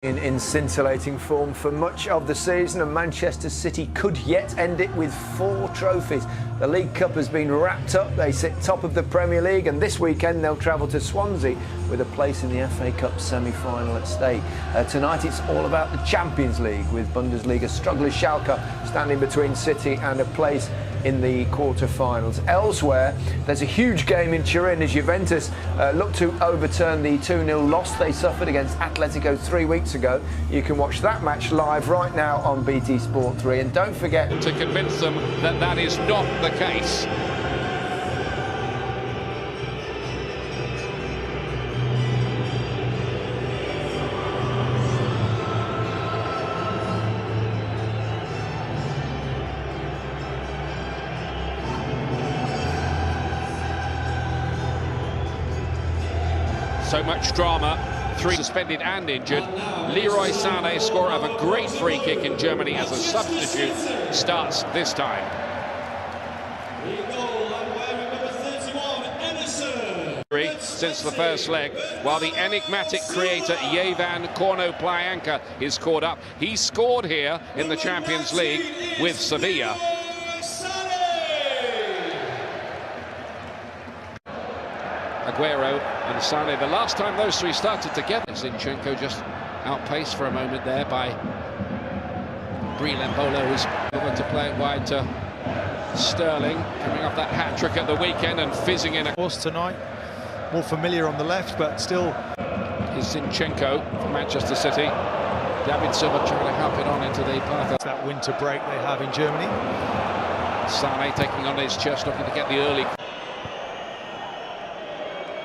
In scintillating form for much of the season, and Manchester City could yet end it with 4 trophies. The League Cup has been wrapped up. They sit top of the Premier League, and this weekend they'll travel to Swansea with a place in the FA Cup semi-final at stake. Tonight it's all about the Champions League, with Bundesliga strugglers Schalke standing between City and a place in the quarter-finals. Elsewhere, there's a huge game in Turin as Juventus look to overturn the 2-0 loss they suffered against Atletico 3 weeks ago. You can watch that match live right now on BT Sport 3, and don't forget to convince them that that is not the case. So much drama, 3 suspended and injured. Leroy Sané, scorer of a great free kick in Germany as a substitute, starts this time. Since the first leg, while the enigmatic creator Yevan Korno-Plyanka is caught up. He scored here in the Champions League with Sevilla. Aguero and Sané. The last time those 3 started together, Zinchenko just outpaced for a moment there by Embolo, who's over to play it wide to Sterling, coming off that hat-trick at the weekend and fizzing in. Of course tonight, more familiar on the left, but still is Zinchenko for Manchester City. David Silva trying to help it on into the path. It's that winter break they have in Germany. Sané taking on his chest, looking to get the early.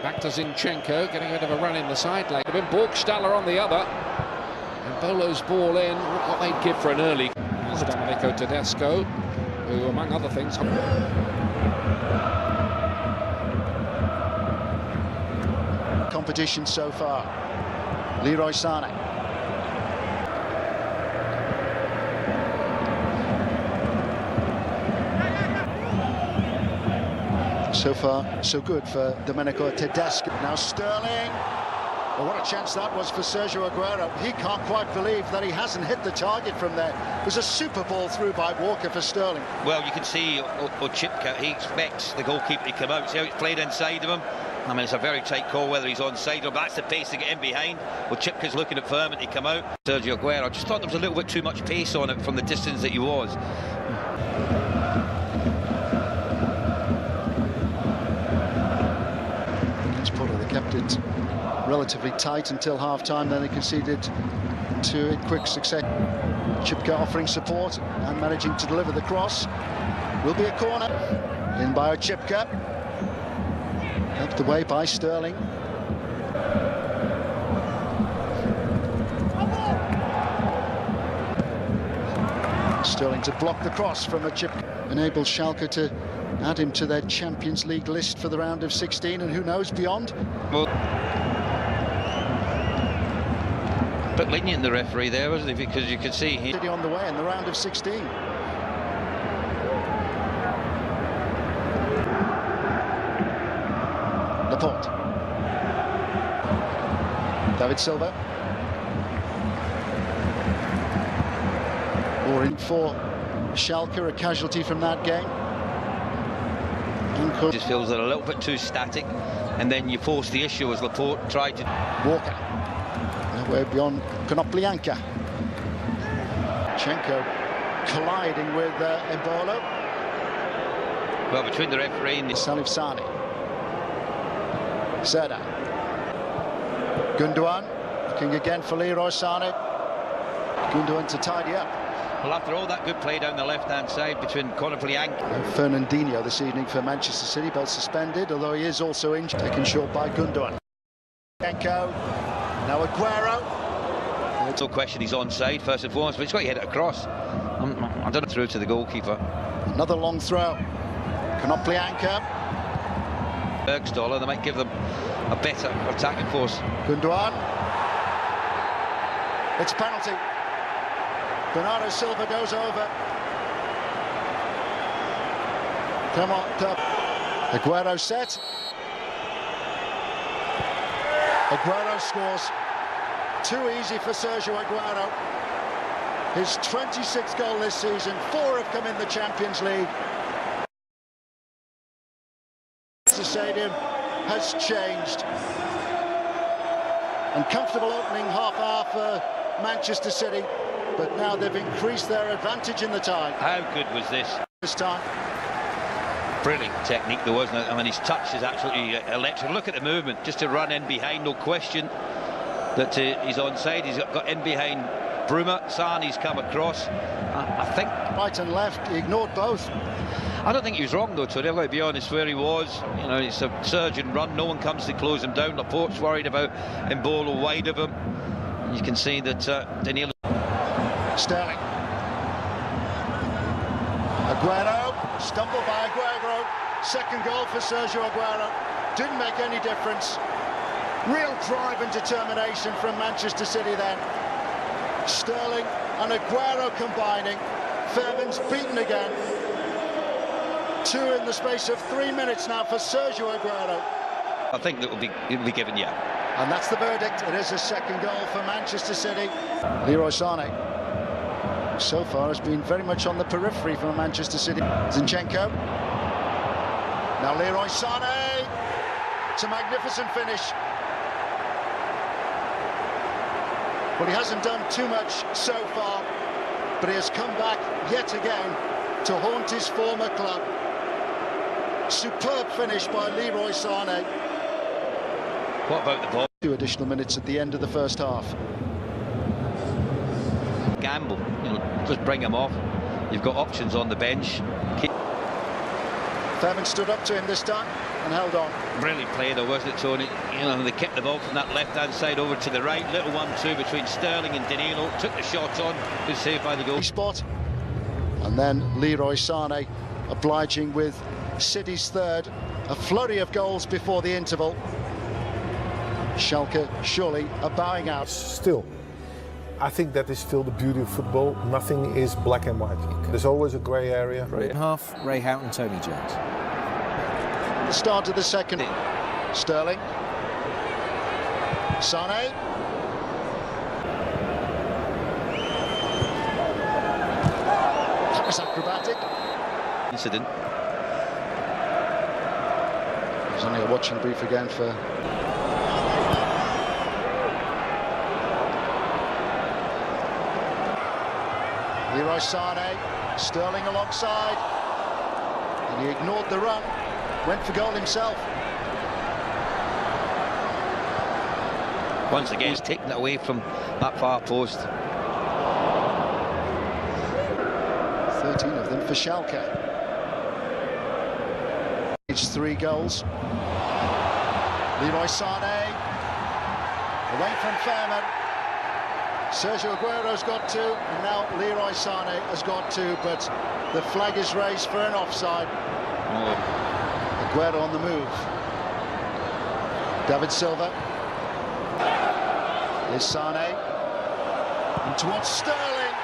Back to Zinchenko, getting a bit of a run in the side lane. Borgstaller on the other. And Bolo's ball in. Look what they'd give for an early. Here's Domenico Tedesco, who, among other things... Competition so far. Leroy Sané. So far, so good for Domenico Tedesco. Now Sterling. Well, what a chance that was for Sergio Aguero. He can't quite believe that he hasn't hit the target from there. It was a super ball through by Walker for Sterling. Well, you can see Ochipka, he expects the goalkeeper to come out. See how it's played inside of him? I mean, it's a very tight call whether he's onside or, but that's the pace to get in behind. Ochipka's looking at Furman to come out. Sergio Aguero, I just thought there was a little bit too much pace on it from the distance that he was. They kept it relatively tight until half-time, then they conceded 2 in quick succession. Chipka offering support and managing to deliver the cross. Will be a corner. In by Chipka. Helped away by Sterling. Sterling to block the cross from a Chipka. Enables Schalke to add him to their Champions League list for the round of 16, and who knows beyond. Well, but lenient the referee there, wasn't he? Because you could see he on the way in the round of 16. Laporte. David Silva. Or in for Schalke, a casualty from that game. Just feels that a little bit too static, and then you force the issue as Laporte tried to. Walker. Nowhere beyond Konoplyanka. Chenko colliding with Embolo. Well, between the referee and the Salif Sane. Seda. Gundogan looking again for Leroy Sané. Gundogan to tidy up. Well, after all that good play down the left-hand side between Konoplyanka and Fernandinho this evening for Manchester City, both suspended, although he is also injured. Taken short by Gundogan. Chenko. Now Aguero. There's no question he's onside first and foremost, but he's got to hit it across. I don't know, through to the goalkeeper. Another long throw. Konoplyanka. Bergstaller, they might give them a better attacking force. Gundogan. It's penalty. Bernardo Silva goes over. Come on, Aguero set. Aguero scores. too easy for Sergio Aguero. His 26th goal this season, 4 have come in the Champions League. The stadium has changed. Uncomfortable opening half hour for Manchester City, but now they've increased their advantage in the tie. How good was this? This time. Brilliant technique though, wasn't it? I mean, his touch is absolutely electric. Look at the movement, just to run in behind, no question that he's onside. He's got in behind Bruma. Sani's come across. I think Right and left, he ignored both. I don't think he was wrong though, Tony. I've got to be honest where he was. You know, it's a surge and run. No one comes to close him down. Laporte's worried about Embolo wide of him. You can see that Danilo. Sterling. Aguero, stumbled by Aguero. Second goal for Sergio Aguero. Didn't make any difference. Real drive and determination from Manchester City then. Sterling and Aguero combining. Fairbairn's beaten again. 2 in the space of 3 minutes now for Sergio Aguero. I think that it'll be given, yeah. And that's the verdict. It is a second goal for Manchester City. Leroy Sané, so far, has been very much on the periphery for Manchester City. Zinchenko. Now Leroy Sané. It's a magnificent finish. Well, he hasn't done too much so far, but he has come back yet again to haunt his former club. Superb finish by Leroy Sané. What about the ball? 2 additional minutes at the end of the first half. Gamble, you know, just bring him off. You've got options on the bench. Fairbairn stood up to him this time and held on. Brilliant play though, wasn't it, Tony? You know, they kept the ball from that left-hand side over to the right. Little 1-2 between Sterling and Danilo. Took the shot on. Good save by the goal. Spot. And then Leroy Sané obliging with City's third. A flurry of goals before the interval. Schalke surely are bowing out. Still, I think that is still the beauty of football. Nothing is black and white. There's always a grey area. Half, Ray Houghton, Tony Jones. The start of the second. Sterling. Sané. That was acrobatic. Incident. There's only a watching brief again for Leroy Sané. Sterling alongside, and he ignored the run, went for goal himself. Once again, he's taken it away from that far post. 13 of them for Schalke. It's 3 goals. Leroy Sané away from Fairbairn. Sergio Aguero's got 2, and now Leroy Sané has got 2, but the flag is raised for an offside. Aguero on the move. David Silva. Here's Sané. And towards Sterling.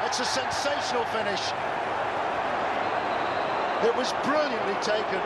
It's a sensational finish. It was brilliantly taken,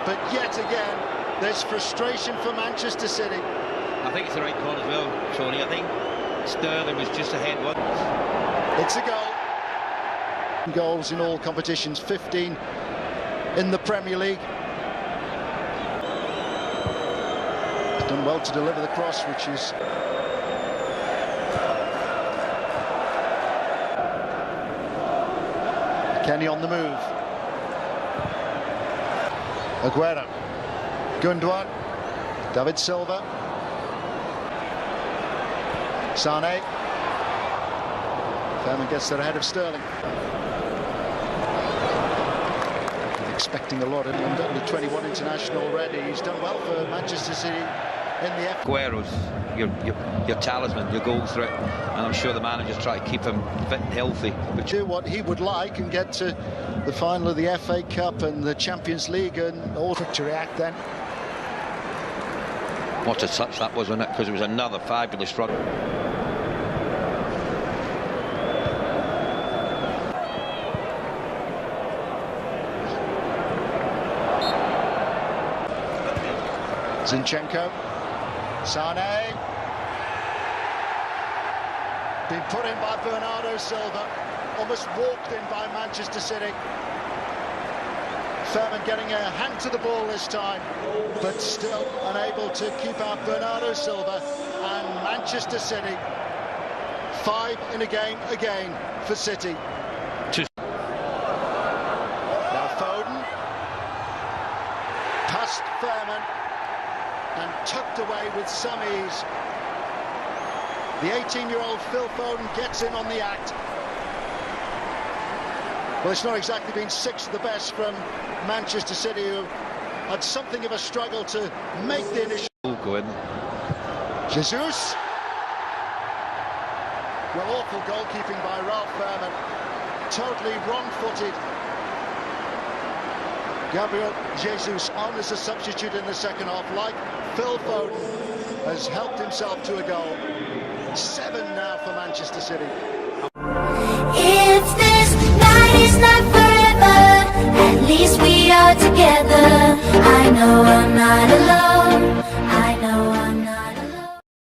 but yet again, there's frustration for Manchester City. I think it's the right call as well, Tony. I think Sterling was just ahead once. It's a goal. Goals in all competitions, 15 in the Premier League. He's done well to deliver the cross, which is Kenny on the move. Aguero. Gundogan. David Silva. Sané. Fairbairn gets there ahead of Sterling. Expecting a lot of him, under 21 international already. He's done well for Manchester City in the FA. Aguero's your talisman, your goal threat, and I'm sure the managers try to keep him fit and healthy. But do what he would like and get to the final of the FA Cup and the Champions League, and all to react then. What a touch that was, wasn't it? Because it was another fabulous run. Zinchenko. Sané. Been put in by Bernardo Silva, almost walked in by Manchester City. Fairman getting a hand to the ball this time, but still unable to keep out Bernardo Silva and Manchester City. 5 in a game again for City. Now Foden, past Fairman, and tucked away with some ease. The 18-year-old Phil Foden gets in on the act. Well, it's not exactly been 6 of the best from Manchester City, who had something of a struggle to make the initial... Go in. Jesus. Well, awful goalkeeping by Ralph Fairman. Totally wrong-footed. Gabriel Jesus on as a substitute in the second half, like Phil Foden, has helped himself to a goal. 7 now for Manchester City.